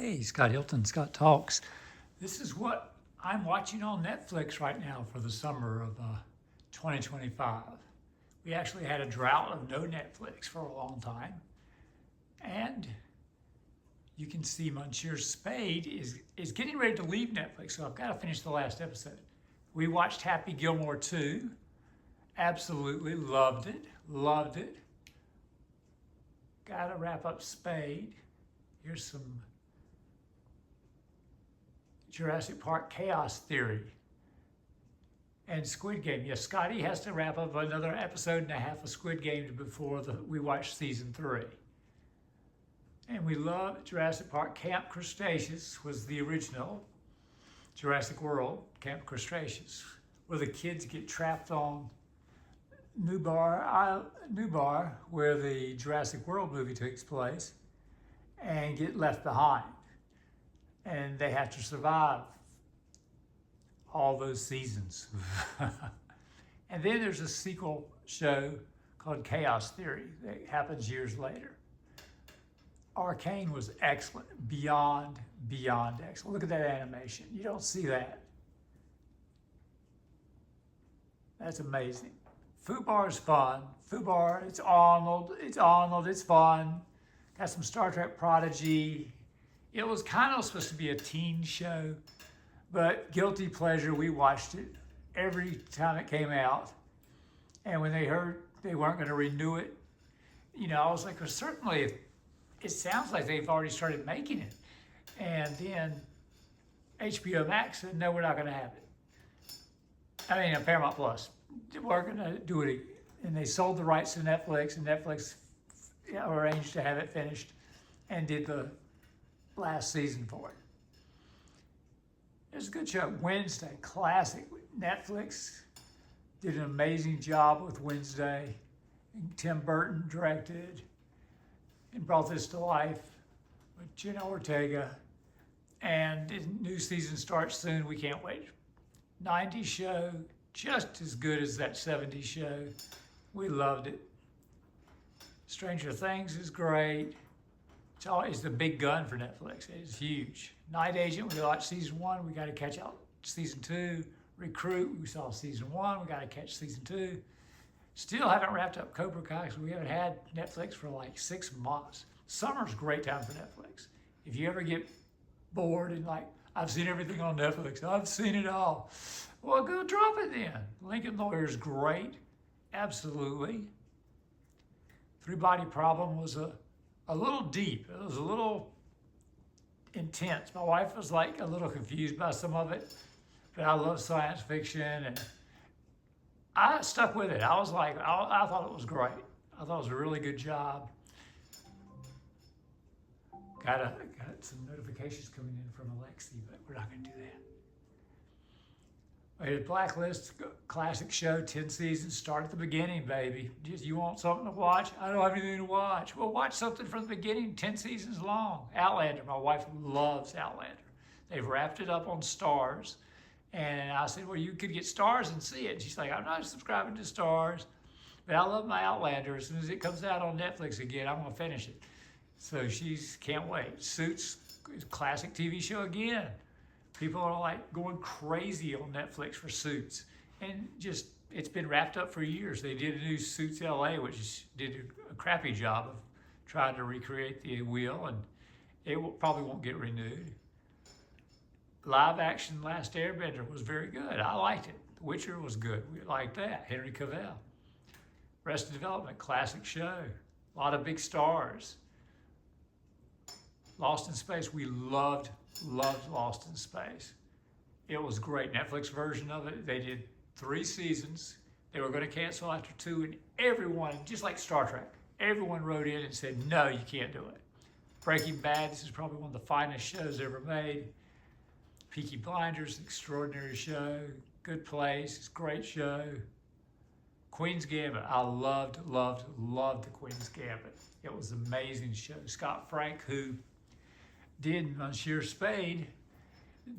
Hey, Scott Hilton, Scott Talks. This is what I'm watching on Netflix right now for the summer of 2025. We actually had a drought of no Netflix for a long time. And you can see Monsieur Spade is getting ready to leave Netflix, so I've got to finish the last episode. We watched Happy Gilmore 2. Absolutely loved it. Loved it. Got to wrap up Spade. Here's some Jurassic Park Chaos Theory. And Squid Game. Yes, Scotty has to wrap up another episode and a half of Squid Game before we watch season 3. And we love Jurassic Park. Camp Cretaceous was the original Jurassic World, Camp Cretaceous, where the kids get trapped on Nubar, where the Jurassic World movie takes place, and get left behind. And they have to survive all those seasons. And then there's a sequel show called Chaos Theory that happens years later. Arcane was excellent, beyond excellent. Look at that animation. You don't see that. That's amazing. Fubar is fun. Fubar, it's Arnold, it's fun. Got some Star Trek Prodigy. It was kind of supposed to be a teen show, but guilty pleasure, we watched it every time it came out. And when they heard they weren't going to renew it, I was like, well, certainly it sounds like they've already started making it. And then HBO Max said, no, we're not going to have it. Paramount Plus. We're going to do it. And they sold the rights to Netflix, and Netflix arranged to have it finished and did the last season for it. It was a good show. Wednesday, classic. Netflix did an amazing job with Wednesday. Tim Burton directed and brought this to life with Jenna Ortega. And the new season starts soon. We can't wait. 90s show, just as good as that 70s show. We loved it. Stranger Things is great. It's always the big gun for Netflix. It's huge. Night Agent, we watched season 1. We got to catch out season 2. Recruit, we saw season 1. We got to catch season 2. Still haven't wrapped up Cobra Kai because we haven't had Netflix for like 6 months. Summer's a great time for Netflix. If you ever get bored and like, I've seen everything on Netflix, I've seen it all. Well, go drop it then. Lincoln Lawyer's great. Absolutely. Three Body Problem was a little deep. It was a little intense. My wife was like a little confused by some of it, but I love science fiction and I stuck with it. I was like, I thought it was great. I thought it was a really good job. Got some notifications coming in from Alexi, but we're not going to do that. We had Blacklist, classic show, 10 seasons. Start at the beginning, baby. Just you want something to watch? I don't have anything to watch. Well, watch something from the beginning, 10 seasons long. Outlander, my wife loves Outlander. They've wrapped it up on Stars. And I said, well, you could get Stars and see it. And she's like, I'm not subscribing to Stars, but I love my Outlander. As soon as it comes out on Netflix again, I'm going to finish it. So she's can't wait. Suits, classic TV show again. People are like going crazy on Netflix for Suits. And just, it's been wrapped up for years. They did a new Suits LA, which did a crappy job of trying to recreate the wheel, and it probably won't get renewed. Live action Last Airbender was very good. I liked it. The Witcher was good. We liked that. Henry Cavill. Arrested Development, classic show. A lot of big stars. Lost in Space, we loved Lost in Space. It was great. Netflix version of it. They did 3 seasons. They were going to cancel after 2, and everyone, just like Star Trek, everyone wrote in and said, no, you can't do it. Breaking Bad, this is probably one of the finest shows ever made. Peaky Blinders, extraordinary show. Good Place, great show. Queens Gambit, I loved the Queens Gambit. It was an amazing show. Scott Frank, who did Monsieur Spade,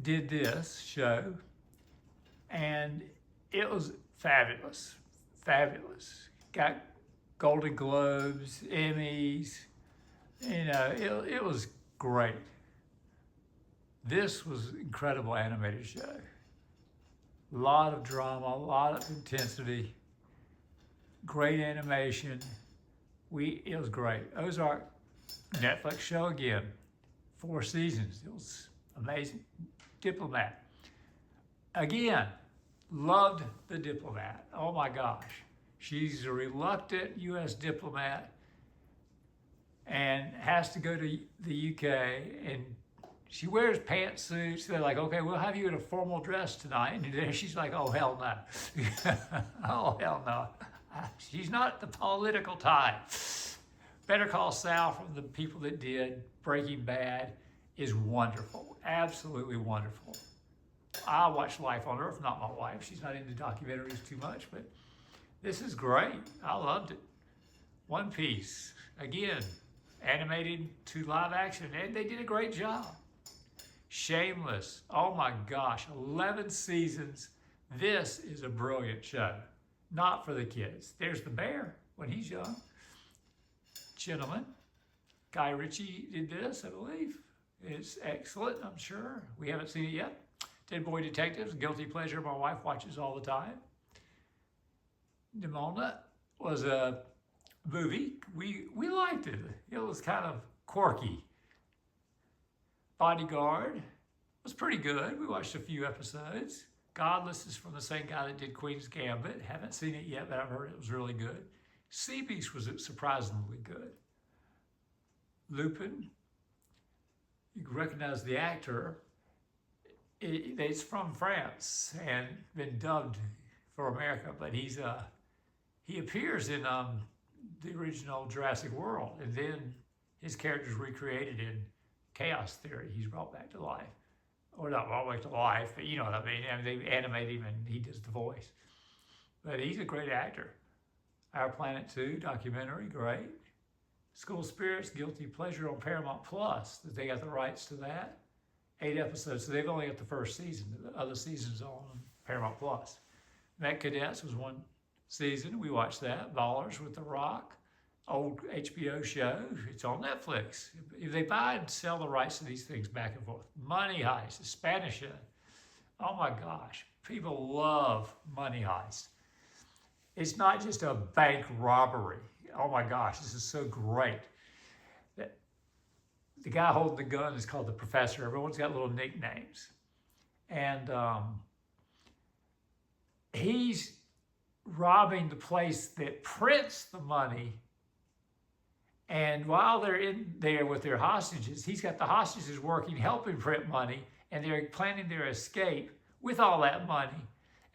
did this show, and it was fabulous. Got Golden Globes, Emmys, it was great. This was an incredible animated show. A lot of drama, a lot of intensity, great animation. It was great. Ozark, Netflix show again, 4 seasons. It was amazing. Diplomat. Again, loved the Diplomat. Oh my gosh. She's a reluctant U.S. diplomat and has to go to the UK, and she wears pantsuits. They're like, okay, we'll have you in a formal dress tonight. And then she's like, oh, hell no. Oh, hell no. She's not the political type. Better Call Saul, from the people that did Breaking Bad, is wonderful. Absolutely wonderful. I watch Life on Earth, not my wife. She's not into documentaries too much, but this is great. I loved it. One Piece, again, animated to live action, and they did a great job. Shameless, oh my gosh, 11 seasons. This is a brilliant show. Not for the kids. There's the bear when he's young. Gentlemen, Guy Ritchie did this, I believe. It's excellent, I'm sure. We haven't seen it yet. Dead Boy Detectives, guilty pleasure my wife watches all the time. Demona was a movie. We liked it. It was kind of quirky. Bodyguard was pretty good. We watched a few episodes. Godless is from the same guy that did Queens Gambit. Haven't seen it yet, but I've heard it was really good. Sea Beast was surprisingly good. Lupin, you can recognize the actor. It's from France and been dubbed for America, but he appears in the original Jurassic World, and then his character's recreated in Chaos Theory. He's brought back to life. Or not brought back to life, but you know what I mean. I mean, they animate him and he does the voice. But he's a great actor. Our Planet 2 documentary, great. School Spirits, guilty pleasure on Paramount Plus. That they got the rights to that. 8 episodes, so they've only got the first season. The other season's on Paramount Plus. Met Cadets was 1 season. We watched that. Ballers with The Rock. Old HBO show. It's on Netflix. If they buy and sell the rights to these things back and forth. Money Heist, the Spanish show. Oh my gosh. People love Money Heist. It's not just a bank robbery. Oh my gosh, this is so great. The guy holding the gun is called the Professor. Everyone's got little nicknames. And he's robbing the place that prints the money. And while they're in there with their hostages, he's got the hostages working, helping print money, and they're planning their escape with all that money.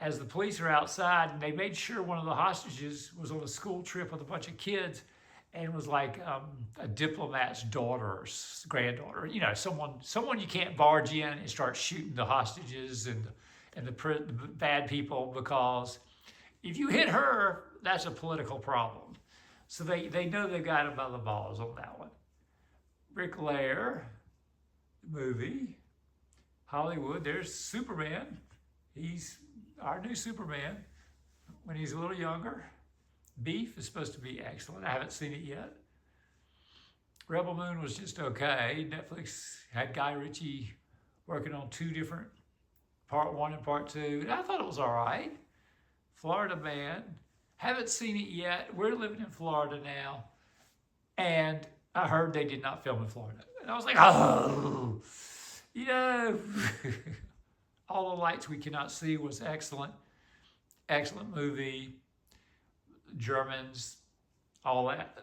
As the police are outside, and they made sure one of the hostages was on a school trip with a bunch of kids and was like a diplomat's daughter or granddaughter. You know, someone you can't barge in and start shooting the hostages and the bad people, because if you hit her, that's a political problem. So they know they've got him by the balls on that one. Bricklayer, movie, Hollywood. There's Superman. He's our new Superman when he's a little younger. Beef is supposed to be excellent. I haven't seen it yet. Rebel Moon was just okay. Netflix had Guy Ritchie working on 2 different, part 1 and part 2. And I thought it was all right. Florida Man. Haven't seen it yet. We're living in Florida now. And I heard they did not film in Florida. And I was like, oh, you know, All the Lights We Cannot See was excellent. Excellent movie. Germans, all that.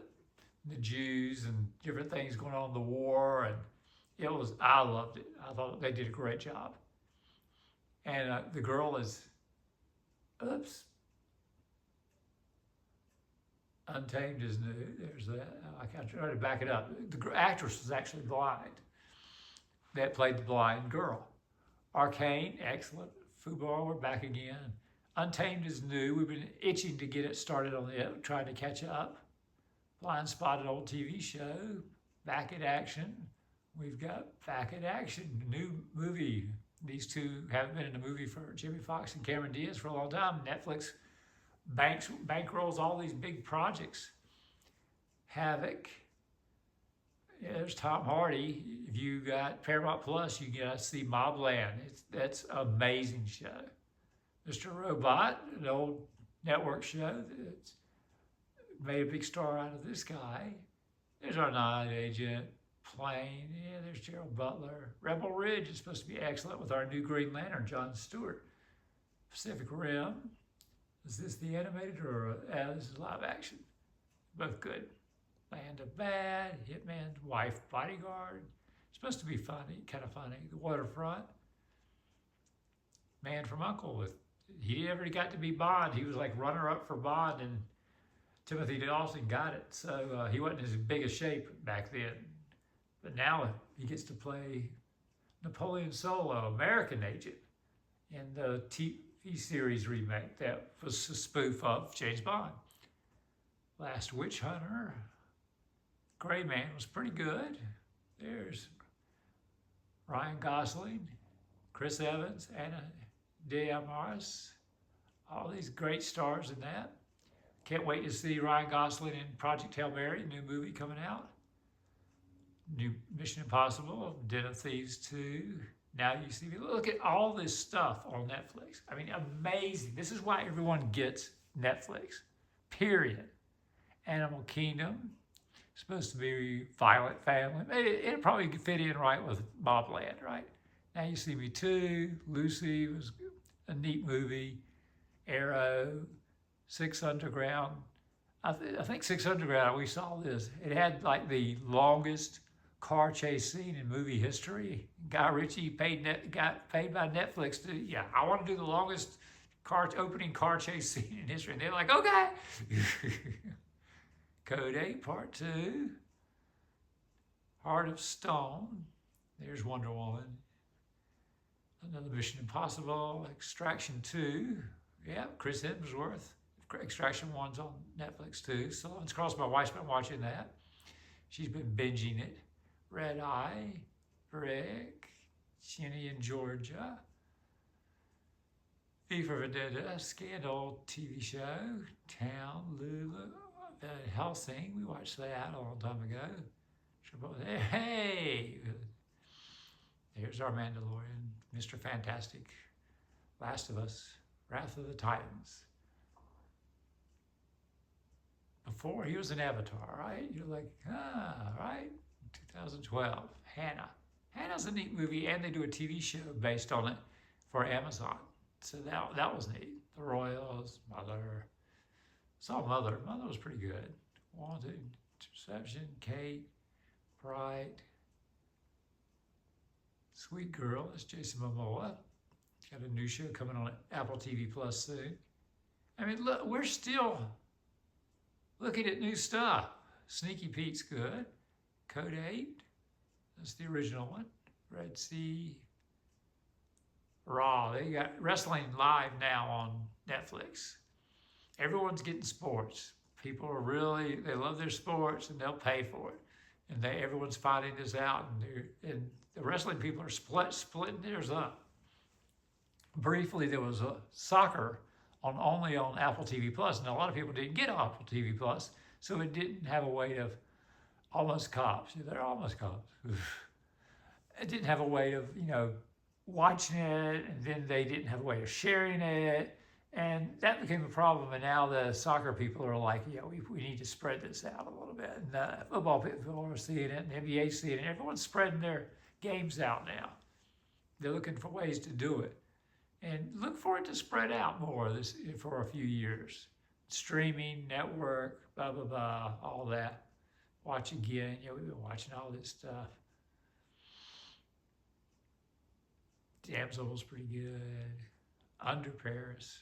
The Jews and different things going on in the war. And I loved it. I thought they did a great job. And the girl is, Untamed is new. There's that. I can't try to back it up. The actress was actually blind that played the blind girl. Arcane, excellent. Fubar, we're back again. Untamed is new. We've been itching to get it started on it, trying to catch up. Blind Spot, an old TV show. Back in Action. We've got Back in Action, new movie. These 2 haven't been in a movie for Jimmy Fox and Cameron Diaz for a long time. Netflix bankrolls all these big projects. Havoc, Yeah, there's Tom Hardy. If you got Paramount Plus, you got to see Mobland. That's an amazing show. Mr. Robot, an old network show that's made a big star out of this guy. There's our night agent, Plane. Yeah, there's Gerald Butler. Rebel Ridge is supposed to be excellent with our new Green Lantern, John Stewart. Pacific Rim. Is this the animated or this is live action? Both good. Land of Bad, Hitman's Wife, Bodyguard. It's supposed to be funny, kind of funny. The Waterfront. Man from U.N.C.L.E. He never got to be Bond. He was like runner-up for Bond, and Timothy Dawson got it. So he wasn't as big a shape back then. But now he gets to play Napoleon Solo, American agent, in the TV series remake that was a spoof of James Bond. Last Witch Hunter. Gray Man was pretty good. There's Ryan Gosling, Chris Evans, Anna de Armas. All these great stars in that. Can't wait to see Ryan Gosling in Project Hail Mary, new movie coming out. New Mission Impossible, Den of Thieves 2. Now You See Me. Look at all this stuff on Netflix. I mean, amazing. This is why everyone gets Netflix, period. Animal Kingdom, supposed to be violent family. It'll probably fit in right with Mobland, right? Now You See Me 2, Lucy was a neat movie. Arrow, Six Underground. I think Six Underground, we saw this. It had like the longest car chase scene in movie history. Guy Ritchie got paid by Netflix to, yeah, I want to do the longest opening car chase scene in history. And they're like, okay. Code 8, Part 2. Heart of Stone. There's Wonder Woman. Another Mission Impossible. Extraction 2. Yeah, Chris Hemsworth. Extraction 1's on Netflix too. Someone's Crossed. My wife's been watching that. She's been binging it. Red Eye. Brick. Ginny Georgia. V for Vendetta. Scandal TV show. Town. Lulu. Hellsing, we watched that a long time ago. Hey! There's our Mandalorian, Mr. Fantastic, Last of Us, Wrath of the Titans. Before he was an Avatar, right? You're like, right? 2012, Hannah. Hannah's a neat movie, and they do a TV show based on it for Amazon. So that was neat. The Royals, Mother. Saw Mother. Mother was pretty good. Wanted, Interception, Kate, Bright, Sweet Girl. That's Jason Momoa. Got a new show coming on Apple TV Plus soon. I mean, look, we're still looking at new stuff. Sneaky Pete's good. Code 8. That's the original one. Red Sea. Raw. They got wrestling live now on Netflix. Everyone's getting sports. People are really, they love their sports and they'll pay for it. And everyone's finding this out, and the wrestling people are splitting theirs up. Briefly, there was a soccer only on Apple TV Plus, and a lot of people didn't get Apple TV Plus, so it didn't have a way of almost cops. They're almost cops. It didn't have a way of, watching it, and then they didn't have a way of sharing it. And that became a problem, and now the soccer people are like, yeah, we need to spread this out a little bit. And football people are seeing it, and the NBA seeing it. Everyone's spreading their games out now. They're looking for ways to do it. And look for it to spread out more for a few years. Streaming, network, blah, blah, blah, all that. Watch again. Yeah, we've been watching all this stuff. Damsel's pretty good. Under Paris.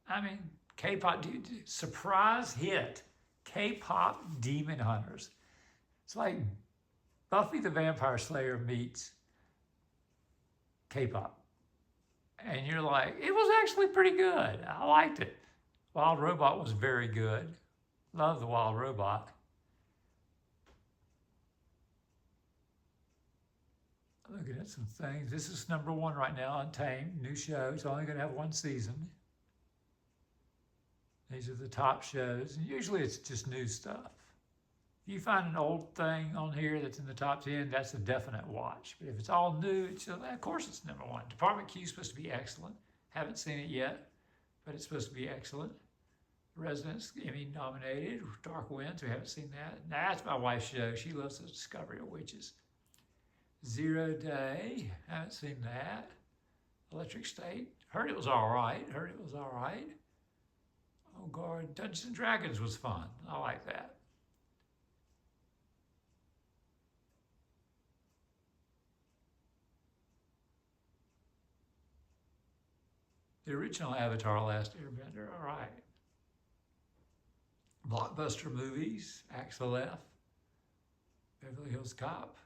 I mean, K-pop, surprise hit. K-pop Demon Hunters. It's like Buffy the Vampire Slayer meets K-pop. And you're like, it was actually pretty good. I liked it. Wild Robot was very good. Love the Wild Robot. Looking at some things. This is #1 right now, Untamed, new show. It's only going to have 1 season. These are the top shows. And usually it's just new stuff. If you find an old thing on here that's in the top 10, that's a definite watch. But if it's all new, of course it's number one. Department Q is supposed to be excellent. Haven't seen it yet, but it's supposed to be excellent. Residence, Emmy nominated. Dark Winds, we haven't seen that. That's my wife's show. She loves the discovery of witches. 0 Day, haven't seen that. Electric State, heard it was all right. Oh God, Dungeons and Dragons was fun. I like that. The original Avatar, Last Airbender, all right. Blockbuster movies, Axel F, Beverly Hills Cop.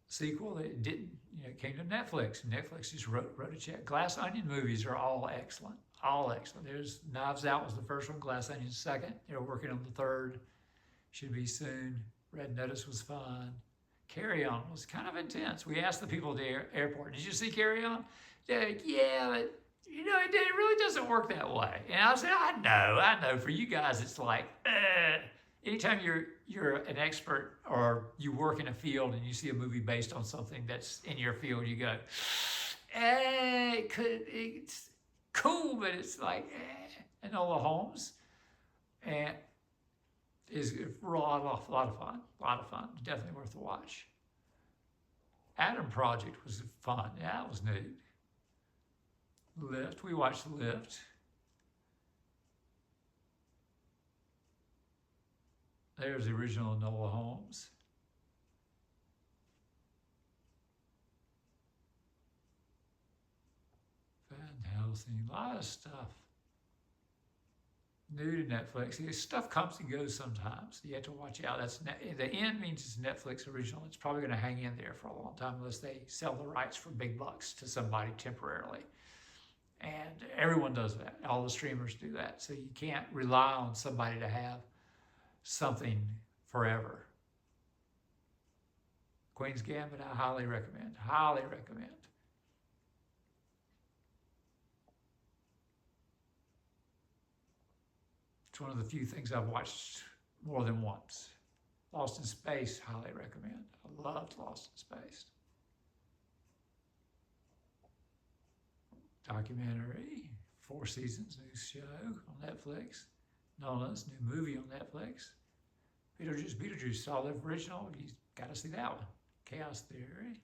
Sequel, it didn't, it came to Netflix. Netflix just wrote a check. Glass Onion movies are all excellent, There's Knives Out was the first one, Glass Onion second. They're working on the third, should be soon. Red Notice was fun. Carry On was kind of intense. We asked the people at the airport, did you see Carry On? They're like, yeah, but it really doesn't work that way. And I said, I know. For you guys, it's like, anytime you're an expert or you work in a field and you see a movie based on something that's in your field, you go, it's cool, but it's like, Enola Holmes, and is a lot of fun, definitely worth a watch. Adam Project was fun, yeah, it was neat. Lift, we watched Lift. There's the original Enola Holmes. Van Helsing, a lot of stuff. New to Netflix. See, stuff comes and goes sometimes. You have to watch out. The end means it's Netflix original. It's probably going to hang in there for a long time unless they sell the rights for big bucks to somebody temporarily. And everyone does that. All the streamers do that. So you can't rely on somebody to have something forever. Queens Gambit, I highly recommend. It's one of the few things I've watched more than once. Lost in Space, highly recommend. I loved Lost in Space. Documentary, 4 seasons, new show on Netflix. Nolan's new movie on Netflix. Beetlejuice, saw the original, you gotta see that one. Chaos Theory.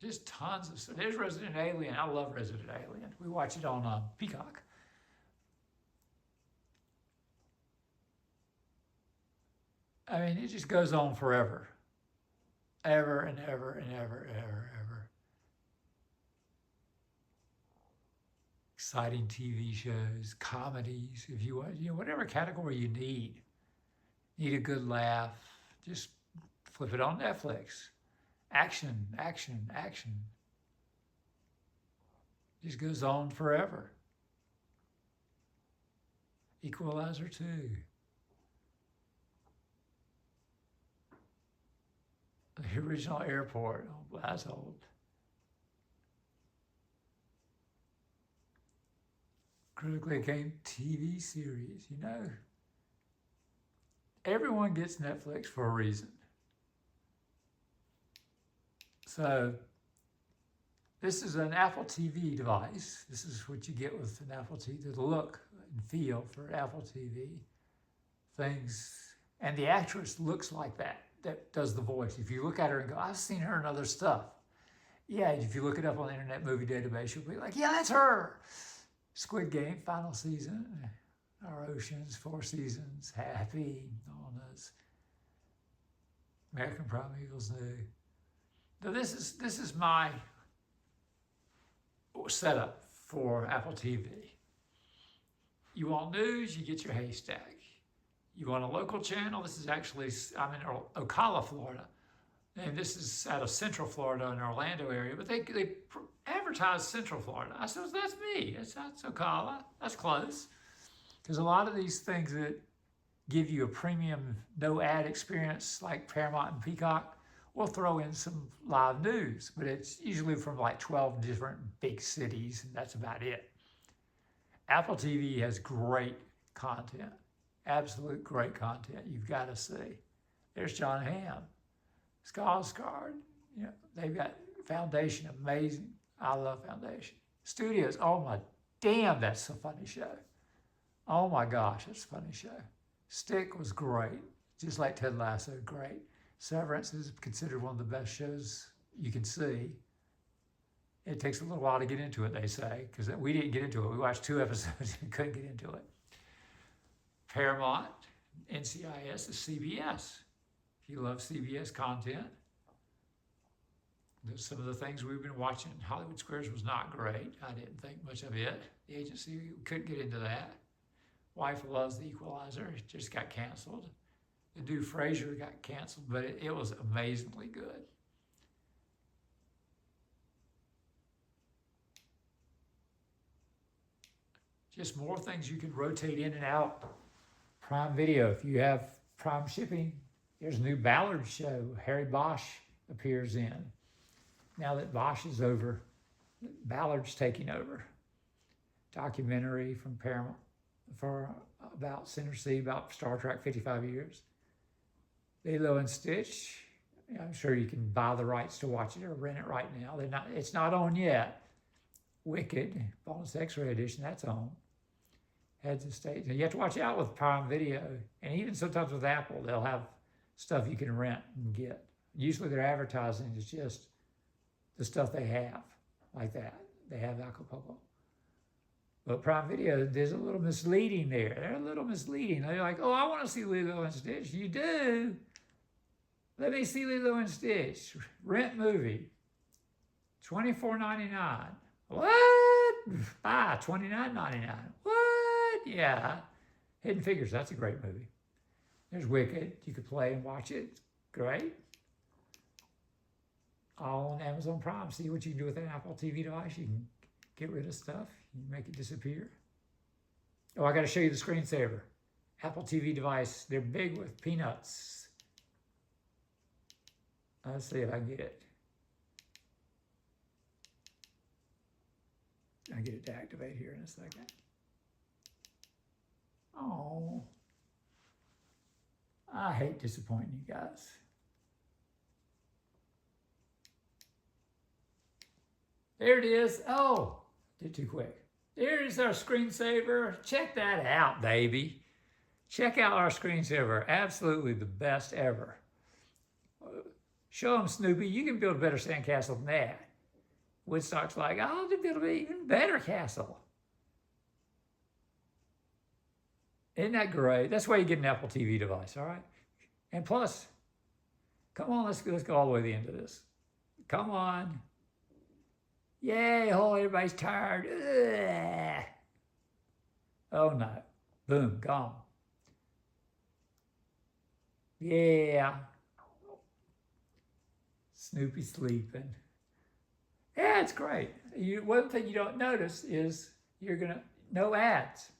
Just tons of stuff. There's Resident Alien, I love Resident Alien. We watch it on Peacock. I mean, it just goes on forever. Ever and ever and ever. Exciting TV shows, comedies, if you want, whatever category you need a good laugh, just flip it on Netflix. Action. Just goes on forever. Equalizer 2. The original Airport, oh, that's old. Critically acclaimed TV series, everyone gets Netflix for a reason. So this is an Apple TV device. This is what you get with an Apple TV, the look and feel for Apple TV. Things, and the actress looks like that does the voice. If you look at her and go, I've seen her in other stuff. Yeah, if you look it up on the Internet Movie Database, you'll be like, yeah, that's her. Squid Game, final season. Our Oceans, 4 seasons. Happy, on us. American Primeval's new. So this is my setup for Apple TV. You want news, you get your Haystack. You want a local channel, this is actually, I'm in Ocala, Florida. And this is out of Central Florida in Orlando area, but they advertise Central Florida. I said, that's me, that's Ocala, that's close. Because a lot of these things that give you a premium, no ad experience like Paramount and Peacock, we'll throw in some live news, but it's usually from like 12 different big cities, and that's about it. Apple TV has great content. Absolute great content you've got to see. There's John Hamm, Skarsgård. You know, they've got Foundation, amazing. I love Foundation. Studios, oh my damn, that's a funny show. Oh my gosh, it's a funny show. Stick was great, just like Ted Lasso, great. Severance is considered one of the best shows you can see. It takes a little while to get into it, they say, because we didn't get into it. We watched 2 episodes and couldn't get into it. Paramount, NCIS is CBS. If you love CBS content, some of the things we've been watching. Hollywood Squares was not great. I didn't think much of it. The Agency, couldn't get into that. Wife Loves the Equalizer, it just got canceled. The dude Frasier got canceled, but it was amazingly good. Just more things you can rotate in and out. Prime Video, if you have Prime shipping, there's a new Ballard show Harry Bosch appears in. Now that Bosch is over, Ballard's taking over. Documentary from Paramount about Center C, about Star Trek 55 years. Lilo and Stitch, I'm sure you can buy the rights to watch it or rent it right now. It's not on yet. Wicked, bonus X-ray edition, that's on. Heads of State. You have to watch out with Prime Video, and even sometimes with Apple, they'll have stuff you can rent and get. Usually their advertising is just the stuff they have, like that. They have Acapulco. But Prime Video, there's a little misleading there. They're a little misleading. They're like, oh, I want to see Lilo and Stitch. You do? Let me see Lilo and Stitch. Rent movie. $24.99. What? Buy $29.99. What? Yeah. Hidden Figures, that's a great movie. There's Wicked. You could play and watch it. It's great. All on Amazon Prime. See what you can do with an Apple TV device. You can get rid of stuff. You can make it disappear. Oh, I got to show you the screensaver. Apple TV device. They're big with peanuts. Let's see if I can get it. I'll get it to activate here in a second. Oh, I hate disappointing you guys. There it is. Oh, did too quick. There's our screensaver. Check that out, baby. Check out our screensaver. Absolutely the best ever. Show them, Snoopy, you can build a better sandcastle than that. Woodstock's like, I'll build an even better castle. Isn't that great? That's why you get an Apple TV device, all right? And plus, come on, let's go all the way to the end of this. Come on. Yay, oh, everybody's tired. Ugh. Oh no, boom, gone. Yeah. Snoopy sleeping. Yeah, it's great. One thing you don't notice is no ads.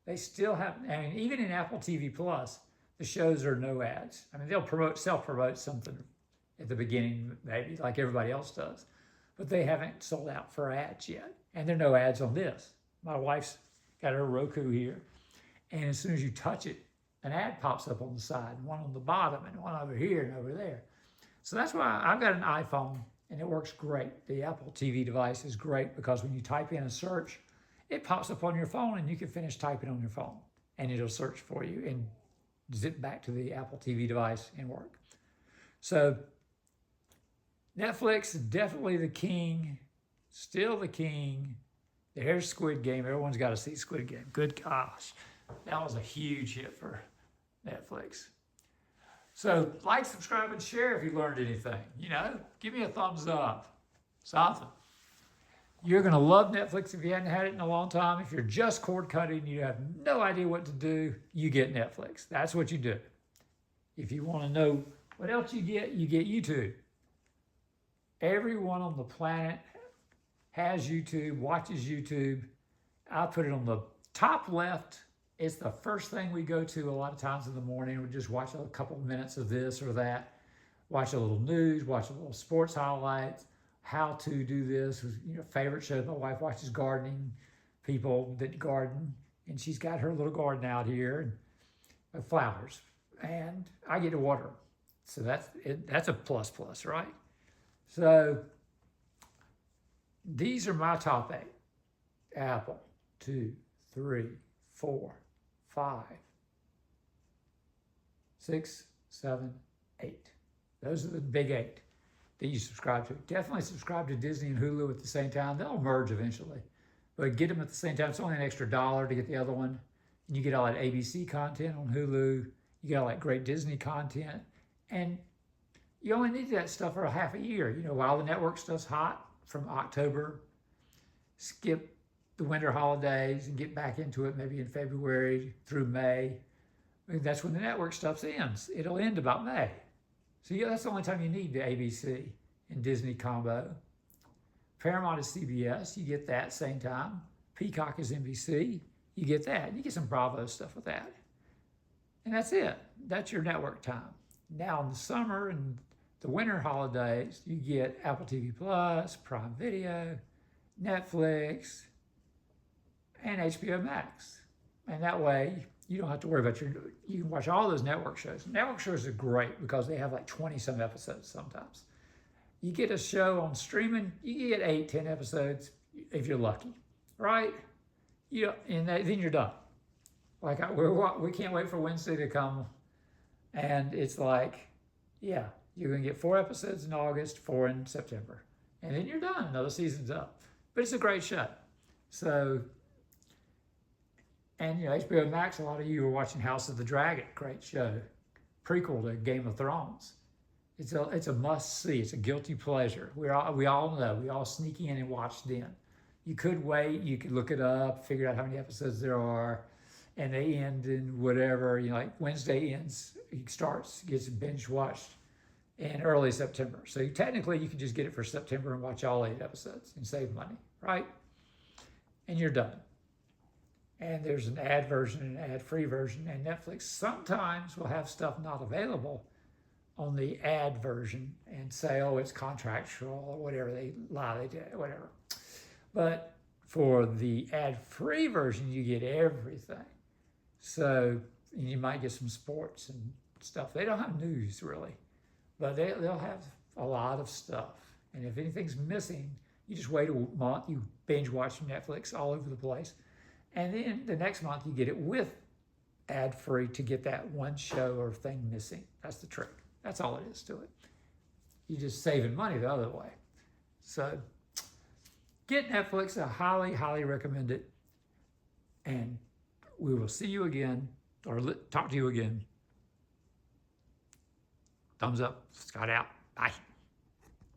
They still have, I mean, even in Apple TV Plus, the shows are no ads. I mean, they'll self-promote something at the beginning, maybe, like everybody else does. But they haven't sold out for ads yet. And there are no ads on this. My wife's got her Roku here. And as soon as you touch it, an ad pops up on the side, one on the bottom, and one over here and over there. So that's why I've got an iPhone, and it works great. The Apple TV device is great because when you type in a search, it pops up on your phone, and you can finish typing on your phone. And it'll search for you and zip back to the Apple TV device and work. So Netflix is definitely the king, still the king. There's Squid Game. Everyone's got to see Squid Game. Good gosh. That was a huge hit for Netflix. So like, subscribe, and share if you learned anything. You know, give me a thumbs up. Something. You're going to love Netflix if you hadn't had it in a long time. If you're just cord cutting, you have no idea what to do, you get Netflix. That's what you do. If you want to know what else you get YouTube. Everyone on the planet has YouTube, watches YouTube. I put it on the top left. It's the first thing we go to a lot of times in the morning. We just watch a couple of minutes of this or that, watch a little news, watch a little sports highlights, how to do this. You know, favorite shows. My wife watches gardening, people that garden, And she's got her little garden out here of flowers. And I get to water them. So that's a plus, right? So these are my top 8. Apple, 2, 3, 4, 5, 6, 7, 8. Those are the big 8 that you subscribe to. Definitely subscribe to Disney and Hulu at the same time. They'll merge eventually. But get them at the same time. It's only an extra $1 to get the other one. And you get all that ABC content on Hulu. You get all that great Disney content. And you only need that stuff for a half a year. You know, while the network stuff's hot from October, skip the winter holidays and get back into it maybe in February through May. I mean, that's when the network stuff ends. It'll end about May. So yeah, that's the only time you need the ABC and Disney combo. Paramount is CBS. You get that same time. Peacock is NBC. You get that. You get some Bravo stuff with that. And that's it. That's your network time. Now in the summer and the winter holidays, you get Apple TV Plus, Prime Video, Netflix, and HBO Max. And that way, you don't have to worry about you can watch all those network shows. Network shows are great because they have like 20-some episodes sometimes. You get a show on streaming, you get 8, 10 episodes if you're lucky, right? And then you're done. Like we can't wait for Wednesday to come, and it's like, yeah, you're gonna get 4 episodes in August, 4 in September, and then you're done. Another season's up. But it's a great show. So, and you know, HBO Max, a lot of you are watching House of the Dragon, great show, prequel to Game of Thrones. It's a must see. It's a guilty pleasure. We all know. We all sneak in and watch then. You could wait. You could look it up, figure out how many episodes there are, and they end in whatever. You know, like Wednesday ends, gets binge watched in early September. So technically, you can just get it for September and watch all 8 episodes and save money, right? And you're done. And there's an ad version and an ad-free version, and Netflix sometimes will have stuff not available on the ad version and say, oh, it's contractual or whatever, they did, whatever. But for the ad-free version, you get everything. So you might get some sports and stuff. They don't have news really, but they'll have a lot of stuff. And if anything's missing, you just wait a month, you binge watch Netflix all over the place. And then the next month you get it with ad-free to get that one show or thing missing. That's the trick. That's all it is to it. You're just saving money the other way. So get Netflix. I highly, highly recommend it. And we will see you again, or talk to you again. Thumbs up. Scott out. Bye.